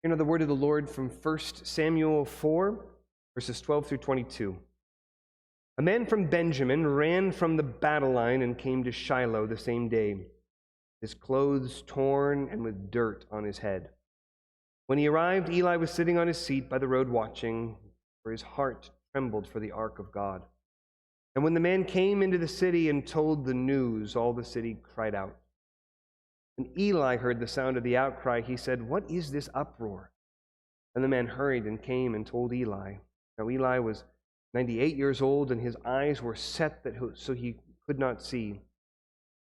You know the word of the Lord from 1 Samuel 4, verses 12 through 22. A man from Benjamin ran from the battle line and came to Shiloh the same day, his clothes torn and with dirt on his head. When he arrived, Eli was sitting on his seat by the road watching, for his heart trembled for the ark of God. And when the man came into the city and told the news, all the city cried out. When Eli heard the sound of the outcry, he said, "What is this uproar?" And the man hurried and came and told Eli. Now Eli was 98 years old, and his eyes were set so he could not see.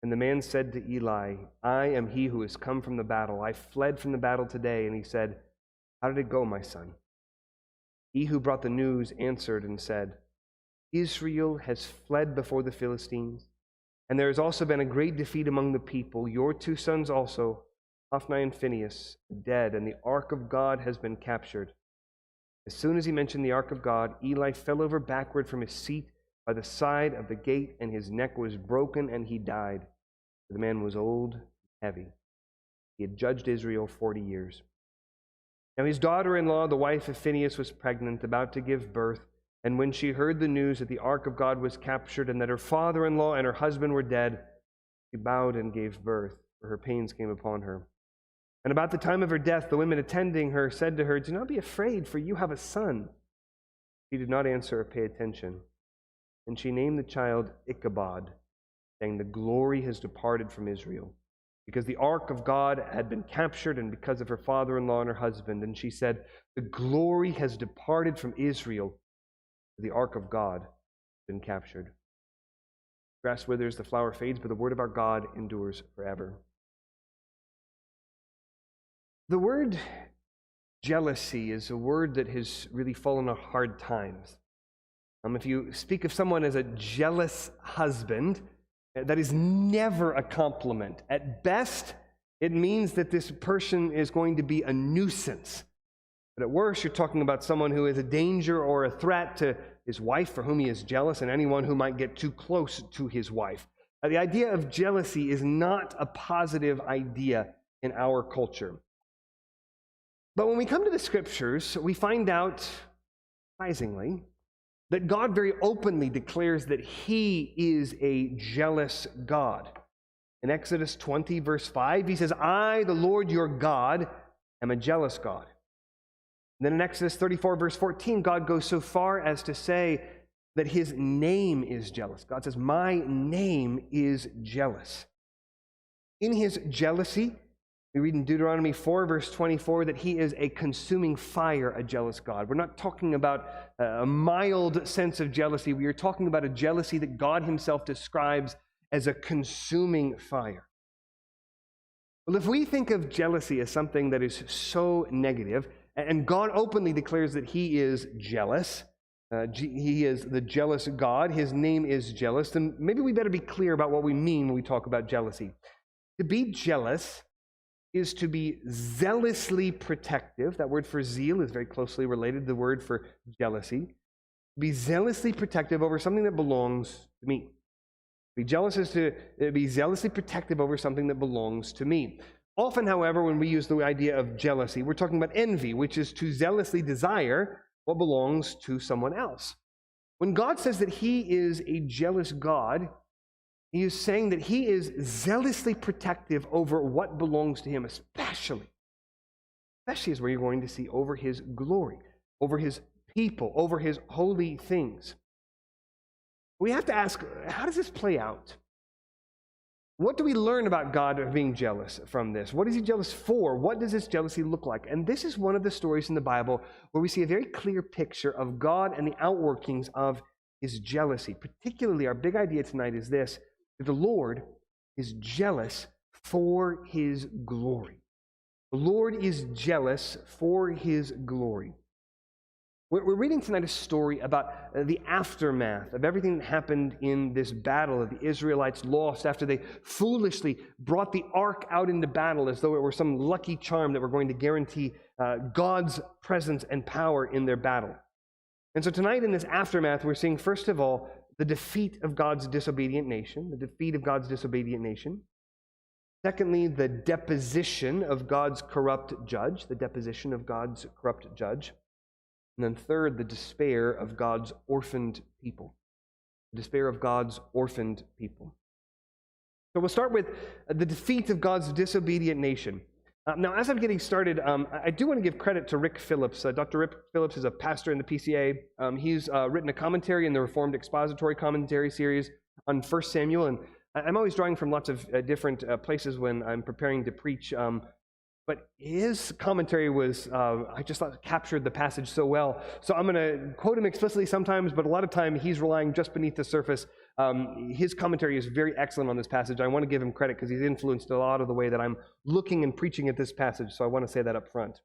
And the man said to Eli, "I am he who has come from the battle. I fled from the battle today." And he said, "How did it go, my son?" He who brought the news answered and said, "Israel has fled before the Philistines, and there has also been a great defeat among the people. Your two sons also, Hophni and Phinehas, are dead, and the ark of God has been captured." As soon as he mentioned the ark of God, Eli fell over backward from his seat by the side of the gate, and his neck was broken, and he died. For the man was old and heavy. He had judged Israel 40 years. Now his daughter-in-law, the wife of Phinehas, was pregnant, about to give birth. And when she heard the news that the ark of God was captured and that her father-in-law and her husband were dead, she bowed and gave birth, for her pains came upon her. And about the time of her death, the women attending her said to her, "Do not be afraid, for you have a son." She did not answer or pay attention. And she named the child Ichabod, saying, "The glory has departed from Israel," because the ark of God had been captured and because of her father-in-law and her husband. And she said, "The glory has departed from Israel. The ark of God has been captured." Grass withers, the flower fades, but the word of our God endures forever. The word jealousy is a word that has really fallen on hard times. If you speak of someone as a jealous husband, that is never a compliment. At best, it means that this person is going to be a nuisance. But at worst, you're talking about someone who is a danger or a threat to his wife, for whom he is jealous, and anyone who might get too close to his wife. The idea of jealousy is not a positive idea in our culture. But when we come to the Scriptures, we find out, surprisingly, that God very openly declares that He is a jealous God. In Exodus 20, verse 5, He says, "I, the Lord your God, am a jealous God." And then in Exodus 34, verse 14, God goes so far as to say that His name is jealous. God says, "My name is jealous." In His jealousy, we read in Deuteronomy 4, verse 24, that He is a consuming fire, a jealous God. We're not talking about a mild sense of jealousy. We are talking about a jealousy that God Himself describes as a consuming fire. Well, if we think of jealousy as something that is so negative, and God openly declares that He is jealous, He is the jealous God, His name is jealous, then maybe we better be clear about what we mean when we talk about jealousy. To be jealous is to be zealously protective. That word for zeal is very closely related to the word for jealousy. Be zealously protective over something that belongs to me. Be jealous is to be zealously protective over something that belongs to me. Often, however, when we use the idea of jealousy, we're talking about envy, which is to zealously desire what belongs to someone else. When God says that He is a jealous God, He is saying that He is zealously protective over what belongs to Him, especially is where you're going to see over His glory, over His people, over His holy things. We have to ask, how does this play out? What do we learn about God being jealous from this? What is He jealous for? What does this jealousy look like? And this is one of the stories in the Bible where we see a very clear picture of God and the outworkings of His jealousy. Particularly, our big idea tonight is this: that the Lord is jealous for His glory. The Lord is jealous for His glory. We're reading tonight a story about the aftermath of everything that happened in this battle that the Israelites lost after they foolishly brought the ark out into battle as though it were some lucky charm that were going to guarantee God's presence and power in their battle. And so tonight in this aftermath, we're seeing, first of all, the defeat of God's disobedient nation, Secondly, the deposition of God's corrupt judge, the deposition of God's corrupt judge. And then third, the despair of God's orphaned people. The despair of God's orphaned people. So we'll start with the defeat of God's disobedient nation. Now, as I'm getting started, I do want to give credit to Rick Phillips. Dr. Rick Phillips is a pastor in the PCA. He's written a commentary in the Reformed Expository Commentary series on 1 Samuel, and I'm always drawing from lots of different places when I'm preparing to preach. But his commentary was, I just thought, captured the passage so well. So I'm going to quote him explicitly sometimes, but a lot of time he's relying just beneath the surface. His commentary is very excellent on this passage. I want to give him credit because he's influenced a lot of the way that I'm looking and preaching at this passage, so I want to say that up front.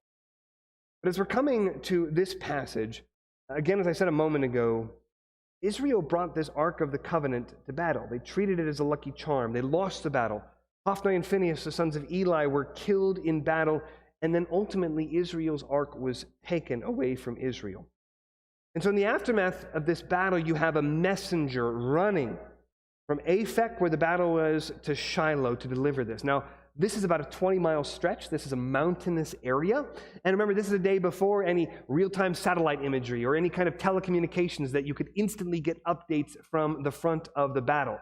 But as we're coming to this passage, again, as I said a moment ago, Israel brought this Ark of the Covenant to battle. They treated it as a lucky charm. They lost the battle. Hophni and Phinehas, the sons of Eli, were killed in battle, and then ultimately Israel's ark was taken away from Israel. And so in the aftermath of this battle, you have a messenger running from Aphek, where the battle was, to Shiloh to deliver this. Now, this is about a 20-mile stretch. This is a mountainous area. And remember, this is a day before any real-time satellite imagery or any kind of telecommunications that you could instantly get updates from the front of the battle.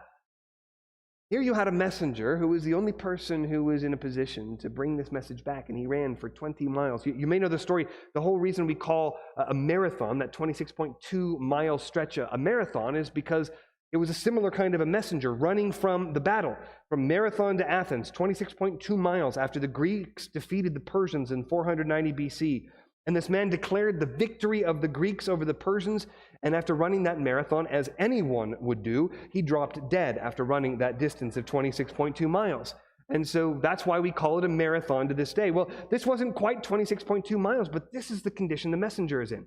Here you had a messenger who was the only person who was in a position to bring this message back, and he ran for 20 miles. You may know the story. The whole reason we call a marathon, that 26.2-mile stretch, a marathon is because it was a similar kind of a messenger running from the battle, from Marathon to Athens, 26.2 miles after the Greeks defeated the Persians in 490 BC. And this man declared the victory of the Greeks over the Persians, and after running that marathon, as anyone would do, he dropped dead after running that distance of 26.2 miles. And so that's why we call it a marathon to this day. Well, this wasn't quite 26.2 miles, but this is the condition the messenger is in.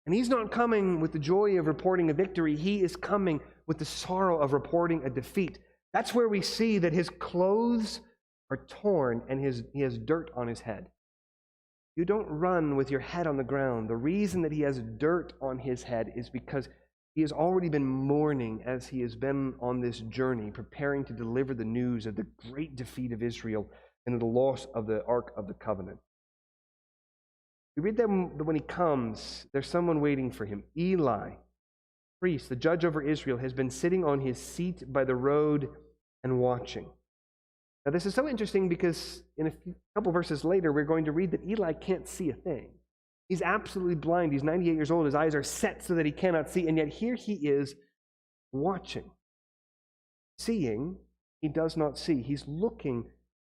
And he's not coming with the joy of reporting a victory. He is coming with the sorrow of reporting a defeat. That's where we see that his clothes are torn and he has dirt on his head. You don't run with your head on the ground. The reason that he has dirt on his head is because he has already been mourning as he has been on this journey, preparing to deliver the news of the great defeat of Israel and the loss of the Ark of the Covenant. We read that when he comes, there's someone waiting for him. Eli, priest, the judge over Israel, has been sitting on his seat by the road and watching. Now, this is so interesting because in a couple verses later, we're going to read that Eli can't see a thing. He's absolutely blind. He's 98 years old. His eyes are set so that he cannot see, and yet here he is watching. Seeing, he does not see. He's looking,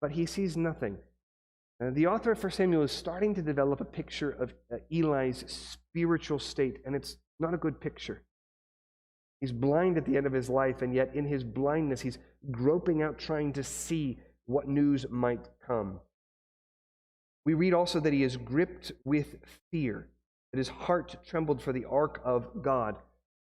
but he sees nothing. The author of 1 Samuel is starting to develop a picture of Eli's spiritual state, and it's not a good picture. He's blind at the end of his life, and yet in his blindness, he's groping out trying to see what news might come. We read also that he is gripped with fear, that his heart trembled for the ark of God.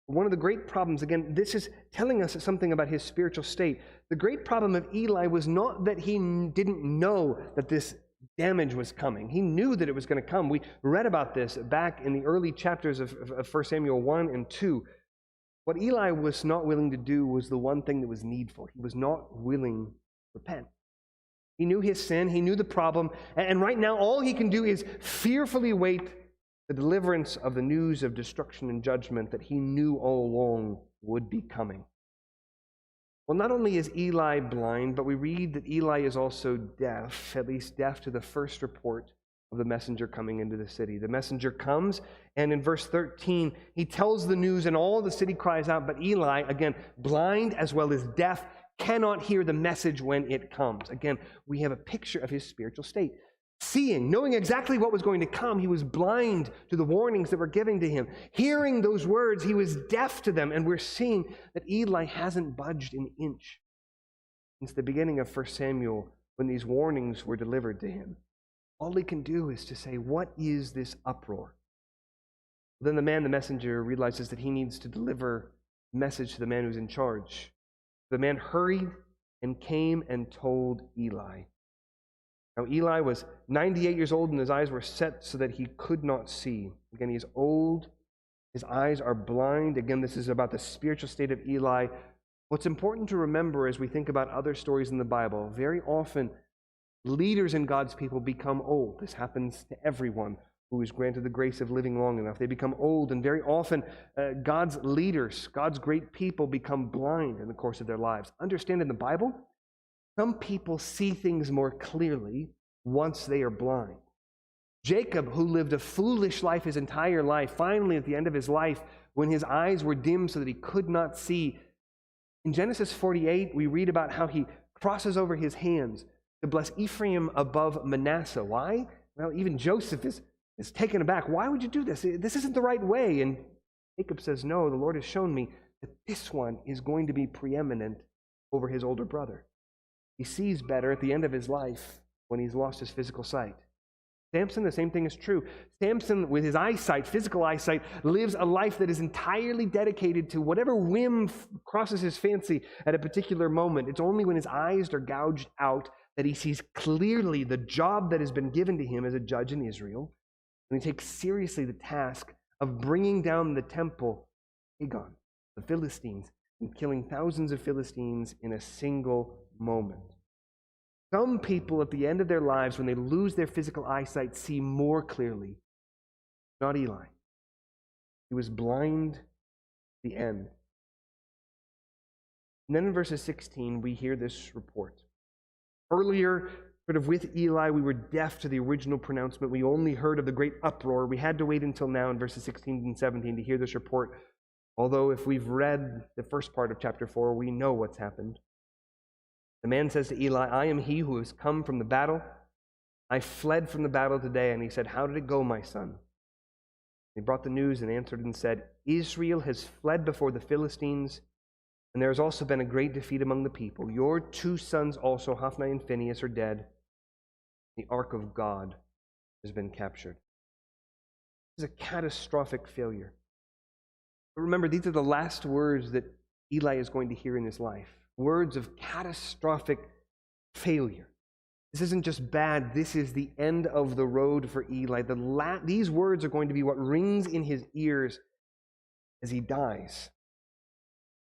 One of the great problems, again, this is telling us something about his spiritual state. The great problem of Eli was not that he didn't know that this damage was coming. He knew that it was going to come. We read about this back in the early chapters of 1 Samuel 1 and 2. What Eli was not willing to do was the one thing that was needful. He was not willing to repent. He knew his sin. He knew the problem. And right now, all he can do is fearfully wait the deliverance of the news of destruction and judgment that he knew all along would be coming. Well, not only is Eli blind, but we read that Eli is also deaf, at least deaf to the first report of the messenger coming into the city. The messenger comes, and in verse 13, he tells the news, and all the city cries out, but Eli, again, blind as well as deaf, cannot hear the message when it comes. Again, we have a picture of his spiritual state. Seeing, knowing exactly what was going to come, he was blind to the warnings that were given to him. Hearing those words, he was deaf to them, and we're seeing that Eli hasn't budged an inch since the beginning of 1 Samuel when these warnings were delivered to him. All he can do is to say, what is this uproar? Then the messenger, realizes that he needs to deliver a message to the man who's in charge. The man hurried and came and told Eli. Now, Eli was 98 years old, and his eyes were set so that he could not see. Again, he's old. His eyes are blind. Again, this is about the spiritual state of Eli. What's important to remember as we think about other stories in the Bible, very often leaders in God's people become old. This happens to everyone who is granted the grace of living long enough. They become old, and very often God's leaders, God's great people, become blind in the course of their lives. Understand, in the Bible, some people see things more clearly once they are blind. Jacob, who lived a foolish life his entire life, finally at the end of his life, when his eyes were dim so that he could not see, in Genesis 48, we read about how he crosses over his hands to bless Ephraim above Manasseh. Why? Well, even Joseph is taken aback. Why would you do this? This isn't the right way. And Jacob says, no, the Lord has shown me that this one is going to be preeminent over his older brother. He sees better at the end of his life when he's lost his physical sight. Samson, the same thing is true. Samson, with his eyesight, physical eyesight, lives a life that is entirely dedicated to whatever whim crosses his fancy at a particular moment. It's only when his eyes are gouged out that he sees clearly the job that has been given to him as a judge in Israel, and he takes seriously the task of bringing down the temple, Dagon, the Philistines, and killing thousands of Philistines in a single moment. Some people at the end of their lives, when they lose their physical eyesight, see more clearly. Not Eli. He was blind at the end. And then in verses 16, we hear this report. Earlier, sort of with Eli, we were deaf to the original pronouncement. We only heard of the great uproar. We had to wait until now in verses 16 and 17 to hear this report. Although if we've read the first part of chapter 4, we know what's happened. The man says to Eli, I am he who has come from the battle. I fled from the battle today. And he said, how did it go, my son? He brought the news and answered and said, Israel has fled before the Philistines, and there has also been a great defeat among the people. Your 2 sons also, Hophni and Phinehas, are dead. The ark of God has been captured. This is a catastrophic failure. But remember, these are the last words that Eli is going to hear in his life. Words of catastrophic failure. This isn't just bad, this is the end of the road for Eli. These words are going to be what rings in his ears as he dies.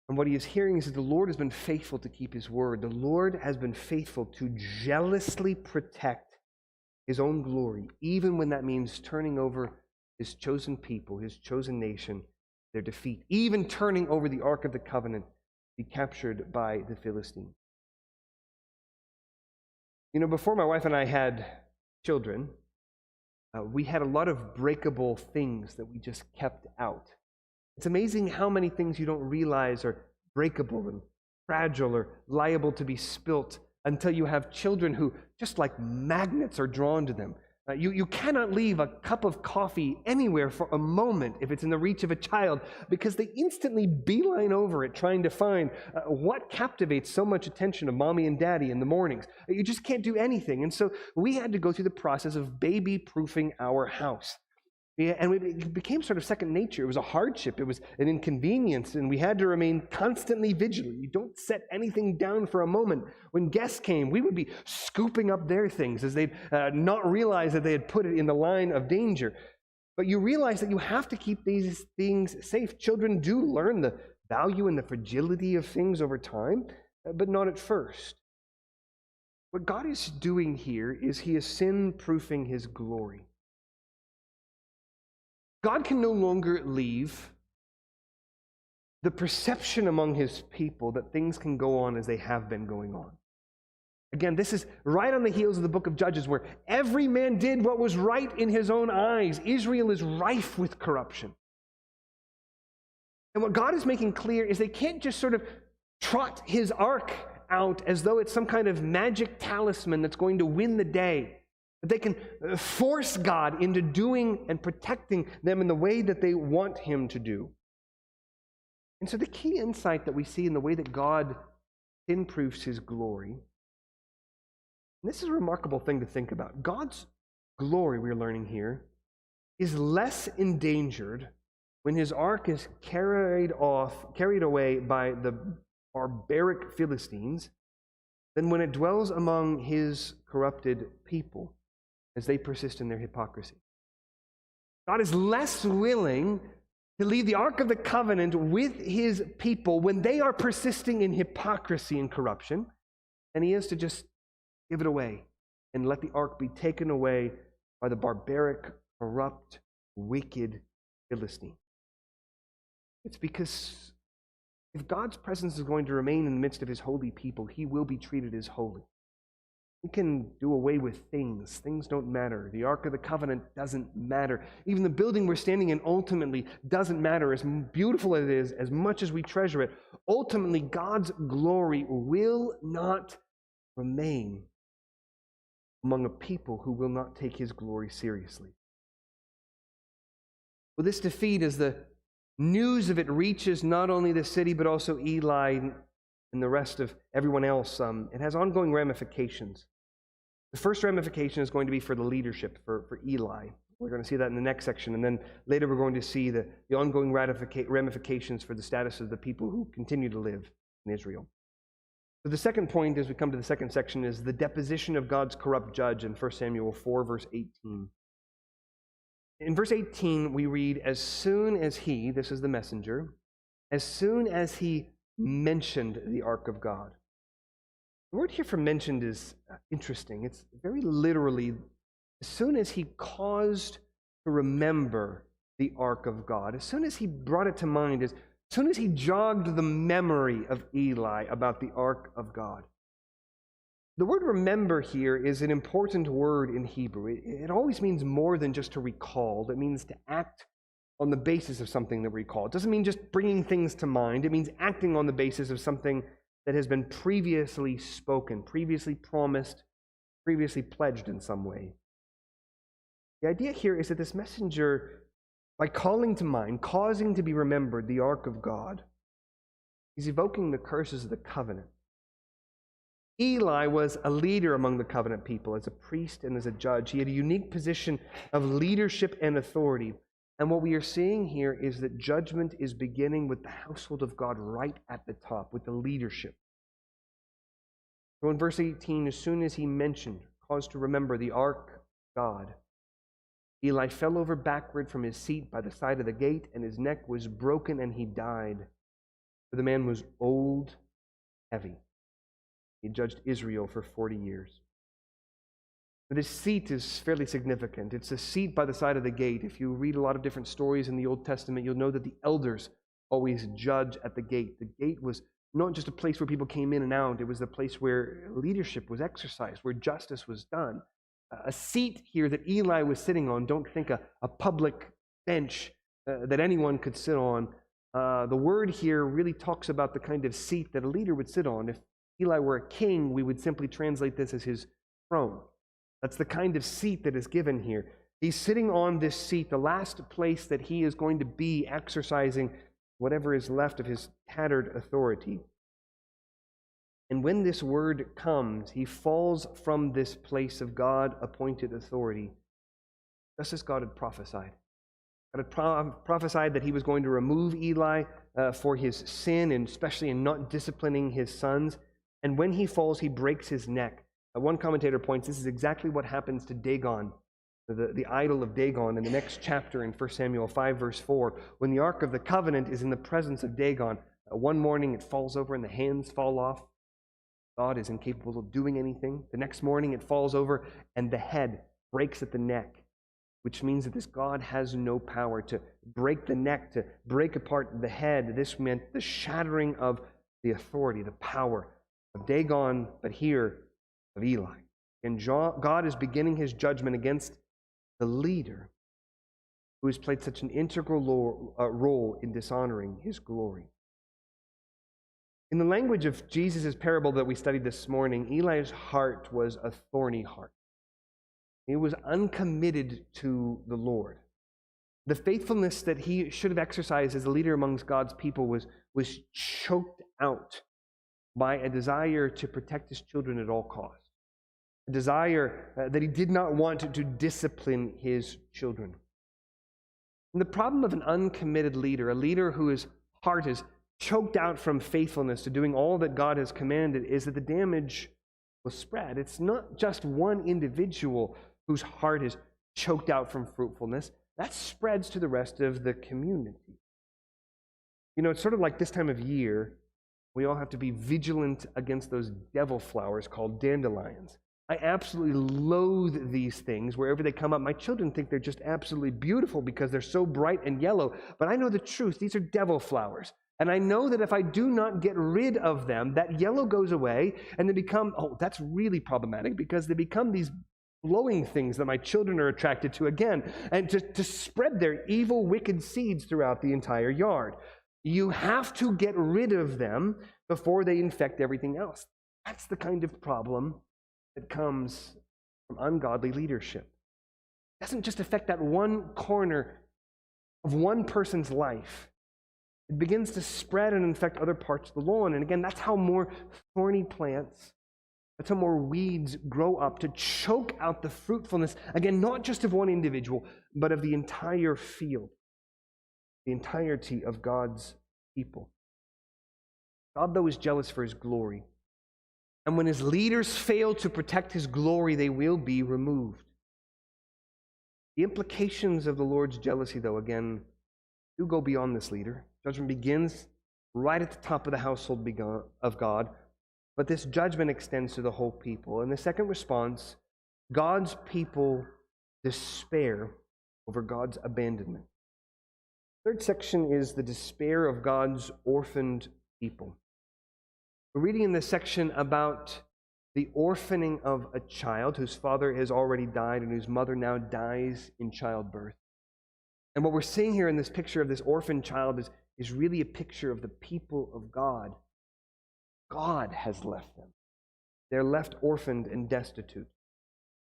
And what he is hearing is that the Lord has been faithful to keep his word. The Lord has been faithful to jealously protect his own glory, even when that means turning over his chosen people, his chosen nation, their defeat, even turning over the Ark of the Covenant be captured by the Philistines. You know, before my wife and I had children, we had a lot of breakable things that we just kept out. It's amazing how many things you don't realize are breakable and fragile or liable to be spilt until you have children who, just like magnets, are drawn to them. You cannot leave a cup of coffee anywhere for a moment if it's in the reach of a child, because they instantly beeline over it trying to find what captivates so much attention of mommy and daddy in the mornings. You just can't do anything. And so we had to go through the process of baby-proofing our house. And it became sort of second nature. It was a hardship. It was an inconvenience, and we had to remain constantly vigilant. You don't set anything down for a moment. When guests came, we would be scooping up their things as they'd not realize that they had put it in the line of danger. But you realize that you have to keep these things safe. Children do learn the value and the fragility of things over time, but not at first. What God is doing here is he is sin-proofing his glory. God can no longer leave the perception among his people that things can go on as they have been going on. Again, this is right on the heels of the book of Judges, where every man did what was right in his own eyes. Israel is rife with corruption. And what God is making clear is they can't just sort of trot his ark out as though it's some kind of magic talisman that's going to win the day. That they can force God into doing and protecting them in the way that they want him to do. And so the key insight that we see in the way that God sin-proofs his glory, and this is a remarkable thing to think about. God's glory, we're learning here, is less endangered when his ark is carried away by the barbaric Philistines than when it dwells among his corrupted people as they persist in their hypocrisy. God is less willing to leave the Ark of the Covenant with his people when they are persisting in hypocrisy and corruption, and he is to just give it away and let the Ark be taken away by the barbaric, corrupt, wicked Philistine. It's because if God's presence is going to remain in the midst of his holy people, he will be treated as holy. He can do away with things. Things don't matter. The Ark of the Covenant doesn't matter. Even the building we're standing in ultimately doesn't matter. As beautiful as it is, as much as we treasure it, ultimately God's glory will not remain among a people who will not take his glory seriously. Well, this defeat, as the news of it reaches not only the city but also Eli and the rest of everyone else, it has ongoing ramifications. The first ramification is going to be for the leadership, for Eli. We're going to see that in the next section, and then later we're going to see the ongoing ramifications for the status of the people who continue to live in Israel. So the second point, as we come to the second section, is the deposition of God's corrupt judge in 1 Samuel 4, verse 18. In verse 18, we read, as soon as he, this is the messenger, as soon as he mentioned the ark of God. The word here for mentioned is interesting. It's very literally, as soon as he caused to remember the ark of God, as soon as he brought it to mind, as soon as he jogged the memory of Eli about the ark of God. The word remember here is an important word in Hebrew. It always means more than just to recall. It means to act on the basis of something that we recall. It doesn't mean just bringing things to mind. It means acting on the basis of something that has been previously spoken, previously promised, previously pledged in some way. The idea here is that this messenger, by calling to mind, causing to be remembered the ark of God, he's evoking the curses of the covenant. Eli was a leader among the covenant people as a priest and as a judge. He had a unique position of leadership and authority. And what we are seeing here is that judgment is beginning with the household of God right at the top, with the leadership. So in verse 18, as soon as he mentioned, caused to remember the ark of God, Eli fell over backward from his seat by the side of the gate, and his neck was broken, and he died. For the man was old, heavy. He judged Israel for 40 years. This seat is fairly significant. It's a seat by the side of the gate. If you read a lot of different stories in the Old Testament, you'll know that the elders always judge at the gate. The gate was not just a place where people came in and out. It was the place where leadership was exercised, where justice was done. A seat here that Eli was sitting on, don't think a public bench that anyone could sit on. The word here really talks about the kind of seat that a leader would sit on. If Eli were a king, we would simply translate this as his throne. That's the kind of seat that is given here. He's sitting on this seat, the last place that he is going to be exercising whatever is left of his tattered authority. And when this word comes, he falls from this place of God-appointed authority, just as God had prophesied. God had prophesied that he was going to remove Eli for his sin, and especially in not disciplining his sons. And when he falls, he breaks his neck. One commentator points, this is exactly what happens to Dagon, the idol of Dagon, in the next chapter in 1 Samuel 5, verse 4. When the Ark of the Covenant is in the presence of Dagon, one morning it falls over and the hands fall off. God is incapable of doing anything. The next morning it falls over and the head breaks at the neck, which means that this God has no power to break the neck, to break apart the head. This meant the shattering of the authority, the power of Dagon, but here of Eli. And God is beginning his judgment against the leader who has played such an integral role in dishonoring his glory. In the language of Jesus' parable that we studied this morning, Eli's heart was a thorny heart. He was uncommitted to the Lord. The faithfulness that he should have exercised as a leader amongst God's people was choked out by a desire to protect his children at all costs. A desire that he did not want to discipline his children. And the problem of an uncommitted leader, a leader whose heart is choked out from faithfulness to doing all that God has commanded, is that the damage will spread. It's not just one individual whose heart is choked out from fruitfulness. That spreads to the rest of the community. You know, it's sort of like this time of year, we all have to be vigilant against those devil flowers called dandelions. I absolutely loathe these things wherever they come up. My children think they're just absolutely beautiful because they're so bright and yellow, but I know the truth. These are devil flowers. And I know that if I do not get rid of them, that yellow goes away and they become, that's really problematic because they become these glowing things that my children are attracted to again, and to spread their evil, wicked seeds throughout the entire yard. You have to get rid of them before they infect everything else. That's the kind of problem that comes from ungodly leadership. It doesn't just affect that one corner of one person's life. It begins to spread and infect other parts of the lawn. And again, that's how more thorny plants, that's how more weeds grow up to choke out the fruitfulness, again, not just of one individual, but of the entire field, the entirety of God's people. God, though, is jealous for his glory. And when his leaders fail to protect his glory, they will be removed. The implications of the Lord's jealousy, though, again, do go beyond this leader. Judgment begins right at the top of the household of God, but this judgment extends to the whole people. And the second response, God's people despair over God's abandonment. The third section is the despair of God's orphaned people. We're reading in this section about the orphaning of a child whose father has already died and whose mother now dies in childbirth. And what we're seeing here in this picture of this orphaned child is really a picture of the people of God. God has left them. They're left orphaned and destitute.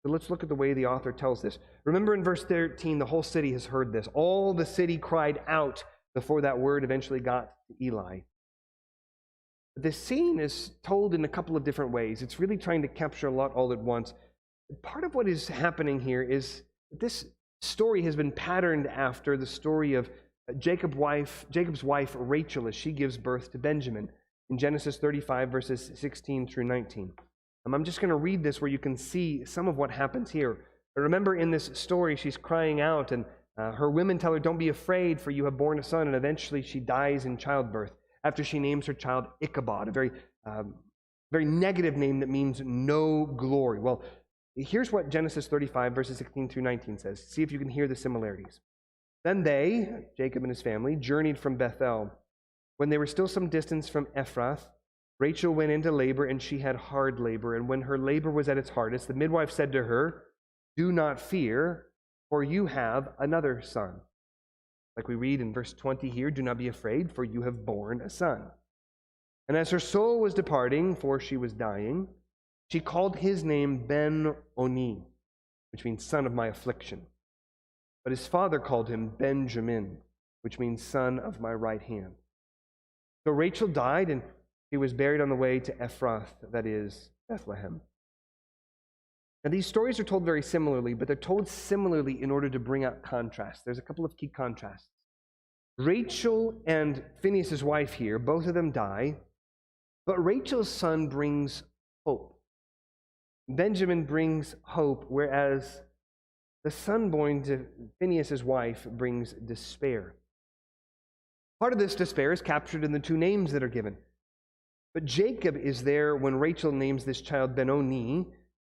So let's look at the way the author tells this. Remember in verse 13, the whole city has heard this. All the city cried out before that word eventually got to Eli. This scene is told in a couple of different ways. It's really trying to capture a lot all at once. Part of what is happening here is that this story has been patterned after the story of Jacob's wife Rachel as she gives birth to Benjamin in Genesis 35, verses 16 through 19. I'm just going to read this where you can see some of what happens here. But remember, in this story, she's crying out, and her women tell her, "Don't be afraid, for you have borne a son," and eventually she dies in childbirth after she names her child Ichabod, a very negative name that means no glory. Well, here's what Genesis 35, verses 16 through 19 says. See if you can hear the similarities. Then they, Jacob and his family, journeyed from Bethel. When they were still some distance from Ephrath, Rachel went into labor, and she had hard labor. And when her labor was at its hardest, the midwife said to her, "Do not fear, for you have another son." Like we read in verse 20 here, "Do not be afraid, for you have borne a son." And as her soul was departing, for she was dying, she called his name Ben-Oni, which means son of my affliction. But his father called him Benjamin, which means son of my right hand. So Rachel died, and he was buried on the way to Ephrath, that is, Bethlehem. Now, these stories are told very similarly, but they're told similarly in order to bring out contrast. There's a couple of key contrasts. Rachel and Phinehas' wife here, both of them die, but Rachel's son brings hope. Benjamin brings hope, whereas the son born to Phinehas' wife brings despair. Part of this despair is captured in the two names that are given. But Jacob is there when Rachel names this child Ben-Oni,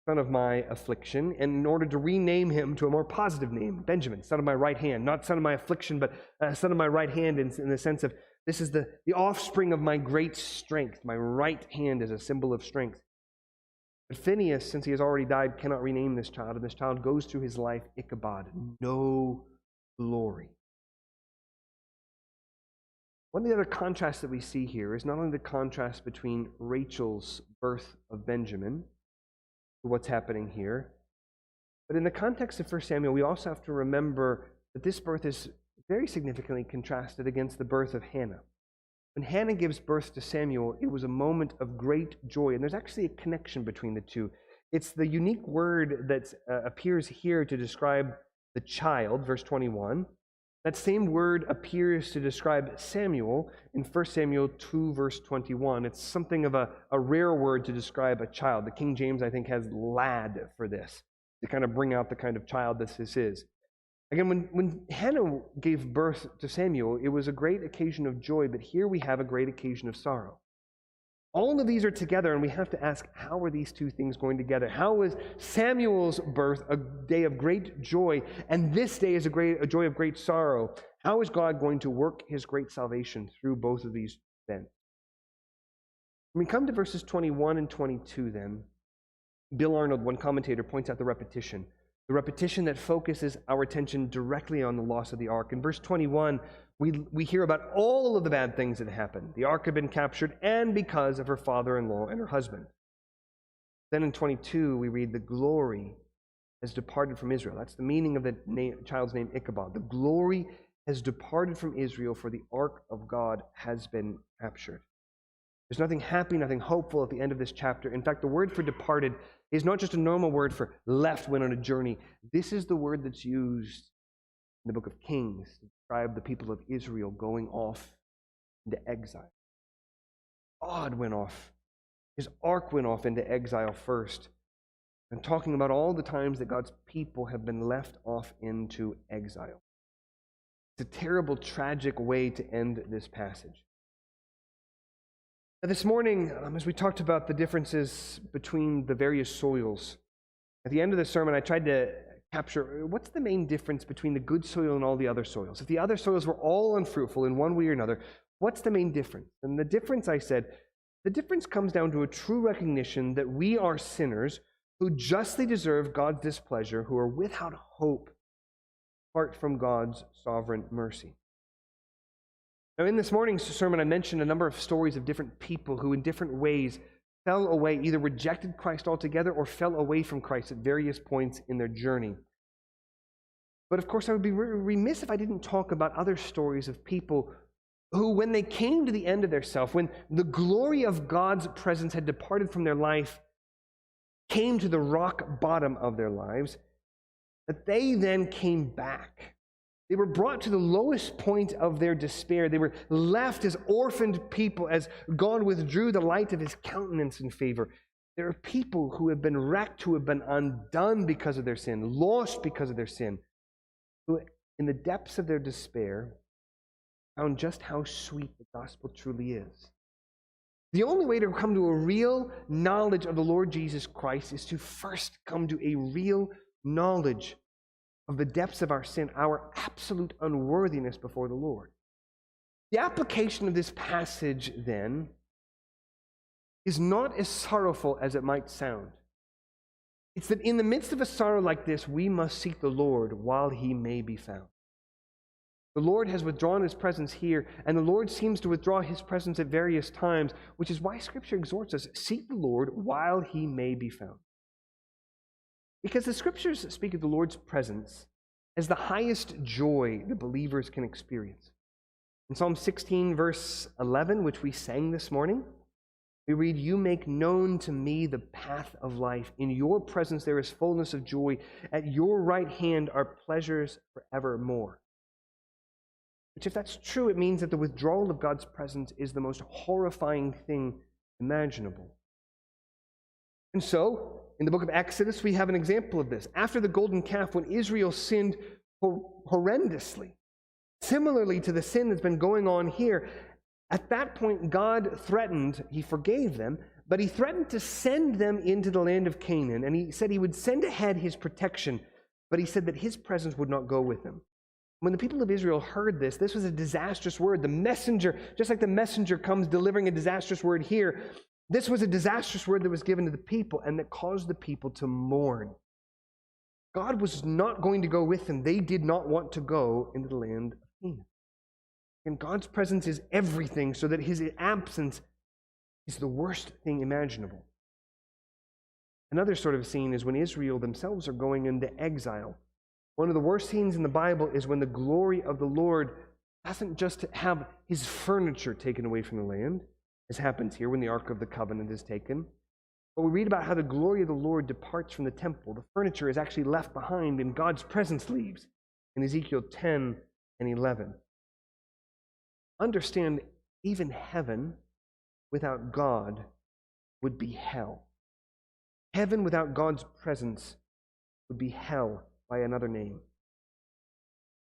son of my affliction, and in order to rename him to a more positive name, Benjamin, son of my right hand. Not son of my affliction, but son of my right hand in the sense of this is the offspring of my great strength. My right hand is a symbol of strength. But Phinehas, since he has already died, cannot rename this child, and this child goes through his life Ichabod, no glory. One of the other contrasts that we see here is not only the contrast between Rachel's birth of Benjamin, what's happening here, but in the context of 1 Samuel, we also have to remember that this birth is very significantly contrasted against the birth of Hannah. When Hannah gives birth to Samuel, it was a moment of great joy, and there's actually a connection between the two. It's the unique word that appears here to describe the child, verse 21. That same word appears to describe Samuel in 1 Samuel 2, verse 21. It's something of a rare word to describe a child. The King James, I think, has lad for this, to kind of bring out the kind of child this is. Again, when Hannah gave birth to Samuel, it was a great occasion of joy, but here we have a great occasion of sorrow. All of these are together, and we have to ask, how are these two things going together? How is Samuel's birth a day of great joy, and this day is a joy of great sorrow? How is God going to work his great salvation through both of these events? When we come to verses 21 and 22 then, Bill Arnold, one commentator, points out the repetition that focuses our attention directly on the loss of the ark. In verse 21, we hear about all of the bad things that happened. The ark had been captured, and because of her father-in-law and her husband. Then in 22, we read, the glory has departed from Israel. That's the meaning of the child's name, Ichabod. The glory has departed from Israel, for the ark of God has been captured. There's nothing happy, nothing hopeful at the end of this chapter. In fact, the word for departed is not just a normal word for left, went on a journey. This is the word that's used in the book of Kings to describe the people of Israel going off into exile. God went off. His ark went off into exile first. And talking about all the times that God's people have been left off into exile. It's a terrible, tragic way to end this passage. Now, this morning, as we talked about the differences between the various soils, at the end of the sermon, I tried to capture what's the main difference between the good soil and all the other soils. If the other soils were all unfruitful in one way or another, what's the main difference? And the difference, I said, the difference comes down to a true recognition that we are sinners who justly deserve God's displeasure, who are without hope apart from God's sovereign mercy. Now, in this morning's sermon, I mentioned a number of stories of different people who in different ways fell away, either rejected Christ altogether or fell away from Christ at various points in their journey. But of course, I would be remiss if I didn't talk about other stories of people who, when they came to the end of their self, when the glory of God's presence had departed from their life, came to the rock bottom of their lives, that they then came back. They were brought to the lowest point of their despair. They were left as orphaned people as God withdrew the light of his countenance in favor. There are people who have been wrecked, who have been undone because of their sin, lost because of their sin, who in the depths of their despair found just how sweet the gospel truly is. The only way to come to a real knowledge of the Lord Jesus Christ is to first come to a real knowledge of the depths of our sin, our absolute unworthiness before the Lord. The application of this passage, then, is not as sorrowful as it might sound. It's that in the midst of a sorrow like this, we must seek the Lord while he may be found. The Lord has withdrawn his presence here, and the Lord seems to withdraw his presence at various times, which is why Scripture exhorts us, seek the Lord while he may be found. Because the Scriptures speak of the Lord's presence as the highest joy the believers can experience. In Psalm 16, verse 11, which we sang this morning, we read, "You make known to me the path of life. In your presence there is fullness of joy. At your right hand are pleasures forevermore." Which, if that's true, it means that the withdrawal of God's presence is the most horrifying thing imaginable. And so, in the book of Exodus, we have an example of this. After the golden calf, when Israel sinned horrendously, similarly to the sin that's been going on here, at that point, God threatened, he forgave them, but he threatened to send them into the land of Canaan. And he said he would send ahead his protection, but he said that his presence would not go with them. When the people of Israel heard this, this was a disastrous word. The messenger, just like the messenger comes delivering a disastrous word here, this was a disastrous word that was given to the people and that caused the people to mourn. God was not going to go with them. They did not want to go into the land of Canaan. And God's presence is everything, so that his absence is the worst thing imaginable. Another sort of scene is when Israel themselves are going into exile. One of the worst scenes in the Bible is when the glory of the Lord doesn't just have his furniture taken away from the land, as happens here when the Ark of the Covenant is taken. But we read about how the glory of the Lord departs from the temple. The furniture is actually left behind and God's presence leaves in Ezekiel 10 and 11. Understand, even heaven without God would be hell. Heaven without God's presence would be hell by another name.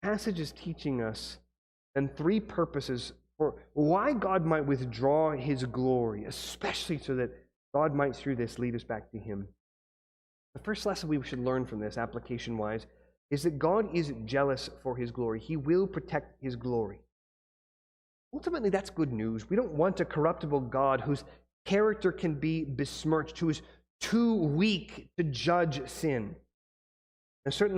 passage is teaching us then three purposes for why God might withdraw his glory, especially so that God might, through this, lead us back to him. The first lesson we should learn from this, application-wise, is that God is jealous for his glory. He will protect his glory. Ultimately, that's good news. We don't want a corruptible God whose character can be besmirched, who is too weak to judge sin. And certainly